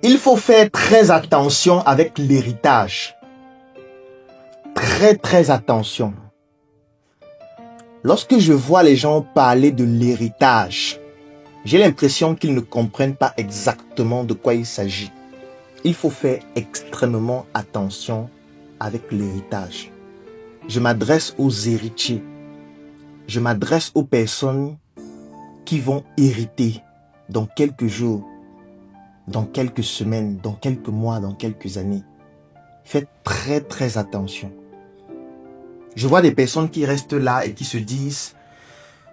Il faut faire très attention avec l'héritage. Très attention. Lorsque je vois les gens parler de l'héritage, j'ai l'impression qu'ils ne comprennent pas exactement de quoi il s'agit. Il faut faire extrêmement attention avec l'héritage. Je m'adresse aux héritiers. Je m'adresse aux personnes qui vont hériter dans quelques jours, dans quelques semaines, dans quelques mois, dans quelques années. Faites très attention. Je vois des personnes qui restent là et qui se disent,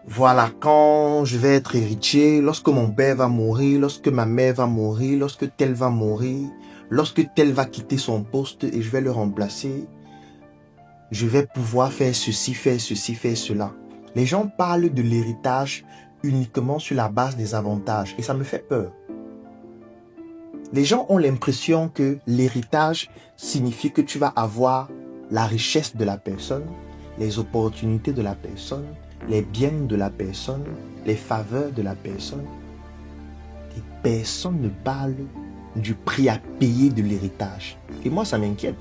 voilà, quand je vais être héritier, lorsque mon père va mourir, lorsque ma mère va mourir, lorsque tel va mourir, lorsque tel va quitter son poste et je vais le remplacer, je vais pouvoir faire ceci, faire cela. Les gens parlent de l'héritage uniquement sur la base des avantages et ça me fait peur. Les gens ont l'impression que l'héritage signifie que tu vas avoir la richesse de la personne, les opportunités de la personne, les biens de la personne, les faveurs de la personne. Et personne ne parle du prix à payer de l'héritage. Et moi, ça m'inquiète.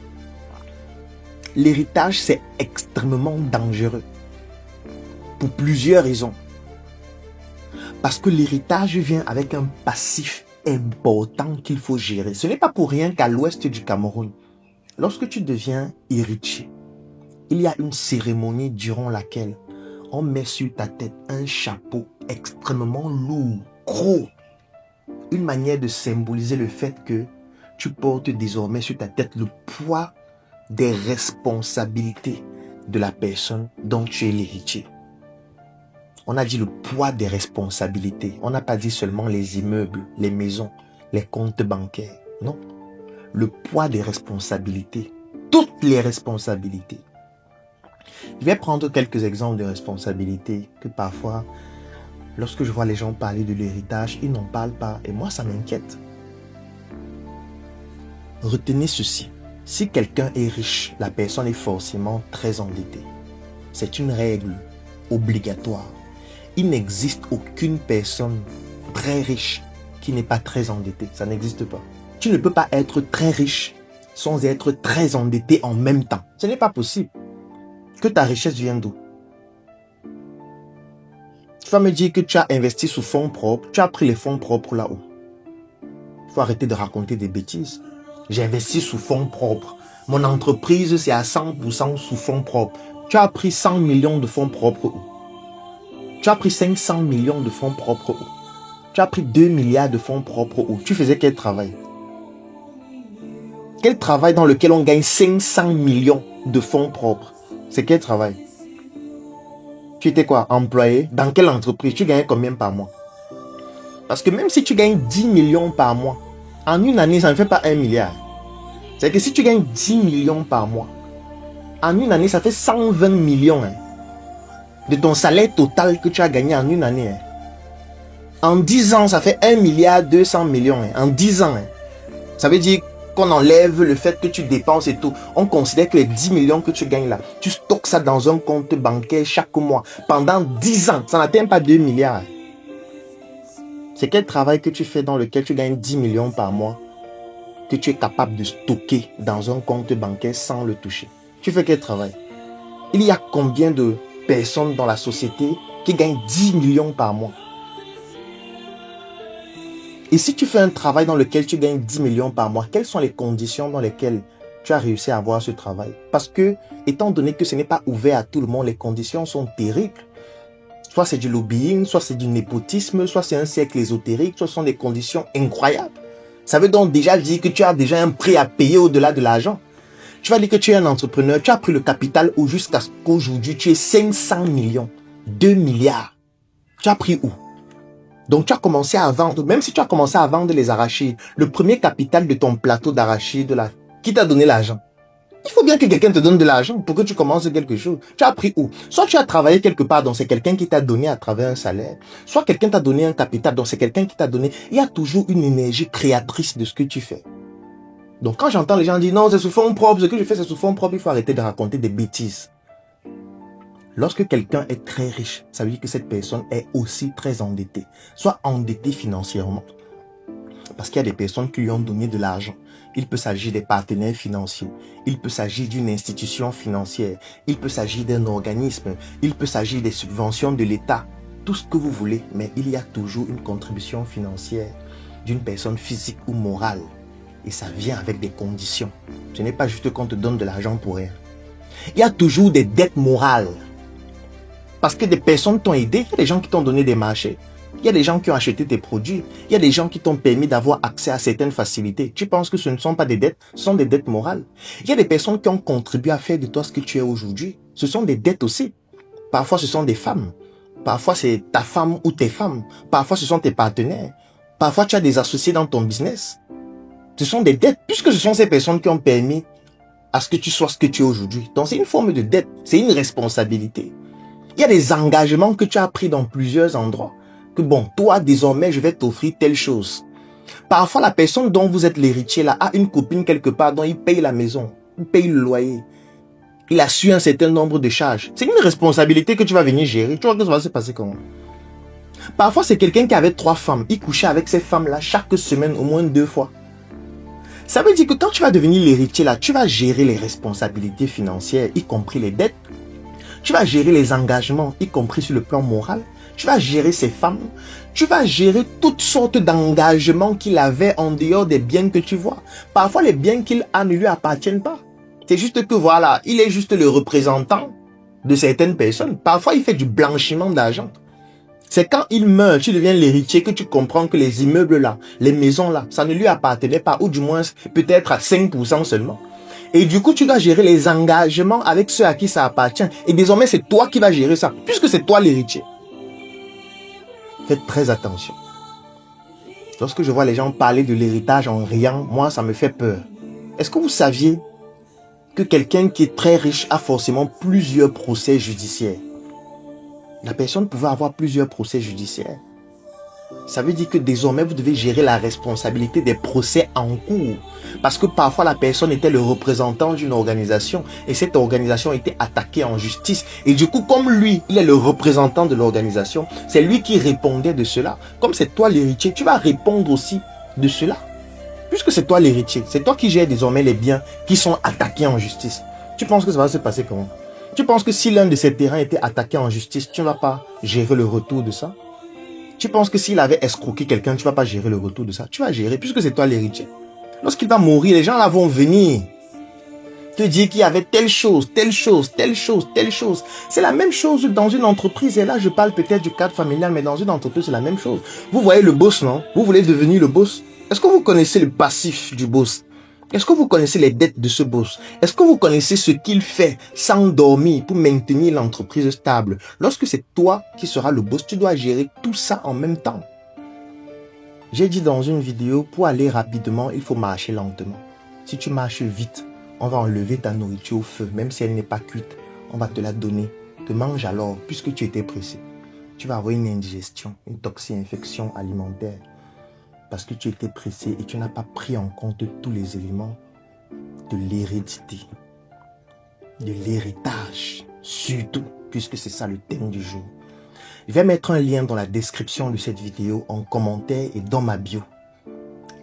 L'héritage, c'est extrêmement dangereux. Pour plusieurs raisons. Parce que l'héritage vient avec un passif important qu'il faut gérer. Ce n'est pas pour rien qu'à l'ouest du Cameroun, lorsque tu deviens héritier, il y a une cérémonie durant laquelle on met sur ta tête un chapeau extrêmement lourd, gros. Une manière de symboliser le fait que tu portes désormais sur ta tête le poids des responsabilités de la personne dont tu es l'héritier. On a dit le poids des responsabilités. On n'a pas dit seulement les immeubles, les maisons, les comptes bancaires. Non. Le poids des responsabilités. Toutes les responsabilités. Je vais prendre quelques exemples de responsabilités que parfois, lorsque je vois les gens parler de l'héritage, ils n'en parlent pas. Et moi, ça m'inquiète. Retenez ceci. Si quelqu'un est riche, la personne est forcément très endettée. C'est une règle obligatoire. Il n'existe aucune personne très riche qui n'est pas très endettée. Ça n'existe pas. Tu ne peux pas être très riche sans être très endetté en même temps. Ce n'est pas possible. Que ta richesse vienne d'où? Tu vas me dire que tu as investi sous fonds propres. Tu as pris les fonds propres là-haut. Il faut arrêter de raconter des bêtises. J'ai investi sous fonds propres. Mon entreprise, c'est à 100% sous fonds propres. Tu as pris 100 millions de fonds propres où? Tu as pris 500 millions de fonds propres où? Tu as pris 2 milliards de fonds propres où? Tu faisais quel travail? Quel travail dans lequel on gagne 500 millions de fonds propres? C'est quel travail? Tu étais quoi? Employé? Dans quelle entreprise? Tu gagnais combien par mois? Parce que même si tu gagnes 10 millions par mois, en une année, ça ne fait pas 1 milliard. C'est que si tu gagnes 10 millions par mois, en une année, ça fait 120 millions. De ton salaire total que tu as gagné en une année. En 10 ans, ça fait 1 milliard 200 millions. En 10 ans. Ça veut dire qu'on enlève le fait que tu dépenses et tout. On considère que les 10 millions que tu gagnes là, tu stockes ça dans un compte bancaire chaque mois. Pendant 10 ans, ça n'atteint pas 2 milliards. C'est quel travail que tu fais dans lequel tu gagnes 10 millions par mois que tu es capable de stocker dans un compte bancaire sans le toucher? Tu fais quel travail? Il y a combien de personnes dans la société qui gagnent 10 millions par mois? Et si tu fais un travail dans lequel tu gagnes 10 millions par mois, quelles sont les conditions dans lesquelles tu as réussi à avoir ce travail? Parce que, étant donné que ce n'est pas ouvert à tout le monde, les conditions sont terribles. Soit c'est du lobbying, soit c'est du népotisme, soit c'est un cercle ésotérique, soit ce sont des conditions incroyables. Ça veut donc déjà dire que tu as déjà un prix à payer au-delà de l'argent. Tu vas dire que tu es un entrepreneur, tu as pris le capital où jusqu'à ce qu'aujourd'hui tu es 500 millions, 2 milliards. Tu as pris où? Donc tu as commencé à vendre, même si tu as commencé à vendre les arachides, le premier capital de ton plateau d'arachides, là, qui t'a donné l'argent? Il faut bien que quelqu'un te donne de l'argent pour que tu commences quelque chose. Tu as pris où? Soit tu as travaillé quelque part, donc c'est quelqu'un qui t'a donné à travers un salaire. Soit quelqu'un t'a donné un capital, donc c'est quelqu'un qui t'a donné. Il y a toujours une énergie créatrice de ce que tu fais. Donc quand j'entends les gens dire non, c'est sous fonds propres, ce que je fais c'est sous fonds propres, il faut arrêter de raconter des bêtises. Lorsque quelqu'un est très riche, ça veut dire que cette personne est aussi très endettée. Soit endettée financièrement, Parce qu'il y a des personnes qui lui ont donné de l'argent. Il peut s'agir des partenaires financiers. Il peut s'agir d'une institution financière. Il peut s'agir d'un organisme. Il peut s'agir des subventions de l'État. Tout ce que vous voulez, mais il y a toujours une contribution financière d'une personne physique ou morale. Et ça vient avec des conditions. Ce n'est pas juste qu'on te donne de l'argent pour rien. Il y a toujours des dettes morales. Parce que des personnes t'ont aidé. Il y a des gens qui t'ont donné des marchés. Il y a des gens qui ont acheté tes produits. Il y a des gens qui t'ont permis d'avoir accès à certaines facilités. Tu penses que ce ne sont pas des dettes, ce sont des dettes morales. Il y a des personnes qui ont contribué à faire de toi ce que tu es aujourd'hui. Ce sont des dettes aussi. Parfois, ce sont des femmes. Parfois, c'est ta femme ou tes femmes. Parfois, ce sont tes partenaires. Parfois, tu as des associés dans ton business. Ce sont des dettes, puisque ce sont ces personnes qui ont permis à ce que tu sois ce que tu es aujourd'hui. Donc, c'est une forme de dette. C'est une responsabilité. Il y a des engagements que tu as pris dans plusieurs endroits. Que bon, toi, désormais, je vais t'offrir telle chose. Parfois, la personne dont vous êtes l'héritier là a une copine quelque part dont il paye la maison, il paye le loyer. Il a su un certain nombre de charges. C'est une responsabilité que tu vas venir gérer. Tu vois que ça va se passer comment? Parfois, c'est quelqu'un qui avait 3 femmes. Il couchait avec ces femmes-là chaque semaine au moins 2 fois. Ça veut dire que quand tu vas devenir l'héritier là, tu vas gérer les responsabilités financières, y compris les dettes. Tu vas gérer les engagements, y compris sur le plan moral. Tu vas gérer ces femmes. Tu vas gérer toutes sortes d'engagements qu'il avait en dehors des biens que tu vois. Parfois, les biens qu'il a ne lui appartiennent pas. C'est juste que voilà, il est juste le représentant de certaines personnes. Parfois, il fait du blanchiment d'argent. C'est quand il meurt, tu deviens l'héritier que tu comprends que les immeubles là, les maisons là, ça ne lui appartenait pas, ou du moins peut-être à 5% seulement. Et du coup, tu dois gérer les engagements avec ceux à qui ça appartient. Et désormais, c'est toi qui vas gérer ça, puisque c'est toi l'héritier. Faites très attention. Lorsque je vois les gens parler de l'héritage en riant, moi, ça me fait peur. Est-ce que vous saviez que quelqu'un qui est très riche a forcément plusieurs procès judiciaires? La personne pouvait avoir plusieurs procès judiciaires. Ça veut dire que désormais, vous devez gérer la responsabilité des procès en cours. Parce que parfois, la personne était le représentant d'une organisation et cette organisation était attaquée en justice. Et du coup, comme lui, il est le représentant de l'organisation, c'est lui qui répondait de cela. Comme c'est toi l'héritier, tu vas répondre aussi de cela. Puisque c'est toi l'héritier, c'est toi qui gères désormais les biens qui sont attaqués en justice. Tu penses que ça va se passer comment? Tu penses que si l'un de ces terrains était attaqué en justice, tu ne vas pas gérer le retour de ça? Tu penses que s'il avait escroqué quelqu'un, tu ne vas pas gérer le retour de ça? Tu vas gérer, puisque c'est toi l'héritier. Lorsqu'il va mourir, les gens là vont venir te dire qu'il y avait telle chose, telle chose, telle chose, telle chose. C'est la même chose dans une entreprise. Et là, je parle peut-être du cadre familial, mais dans une entreprise, c'est la même chose. Vous voyez le boss, non? Vous voulez devenir le boss? Est-ce que vous connaissez le passif du boss? Est-ce que vous connaissez les dettes de ce boss? Est-ce que vous connaissez ce qu'il fait sans dormir pour maintenir l'entreprise stable? Lorsque c'est toi qui seras le boss, tu dois gérer tout ça en même temps. J'ai dit dans une vidéo, pour aller rapidement, il faut marcher lentement. Si tu marches vite, on va enlever ta nourriture au feu, même si elle n'est pas cuite. On va te la donner. Te mange alors, puisque tu étais pressé. Tu vas avoir une indigestion, une toxi-infection alimentaire. Parce que tu étais pressé et tu n'as pas pris en compte tous les éléments de l'hérédité, de l'héritage, surtout, puisque c'est ça le thème du jour. Je vais mettre un lien dans la description de cette vidéo, en commentaire et dans ma bio.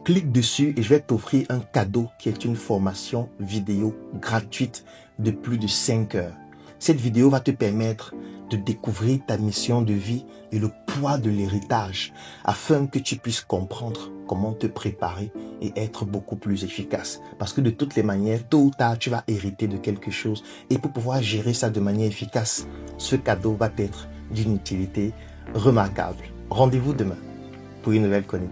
Clique dessus et je vais t'offrir un cadeau qui est une formation vidéo gratuite de plus de 5 heures. Cette vidéo va te permettre de découvrir ta mission de vie et le poids de l'héritage afin que tu puisses comprendre comment te préparer et être beaucoup plus efficace. Parce que de toutes les manières, tôt ou tard, tu vas hériter de quelque chose et pour pouvoir gérer ça de manière efficace, ce cadeau va être d'une utilité remarquable. Rendez-vous demain pour une nouvelle chronique.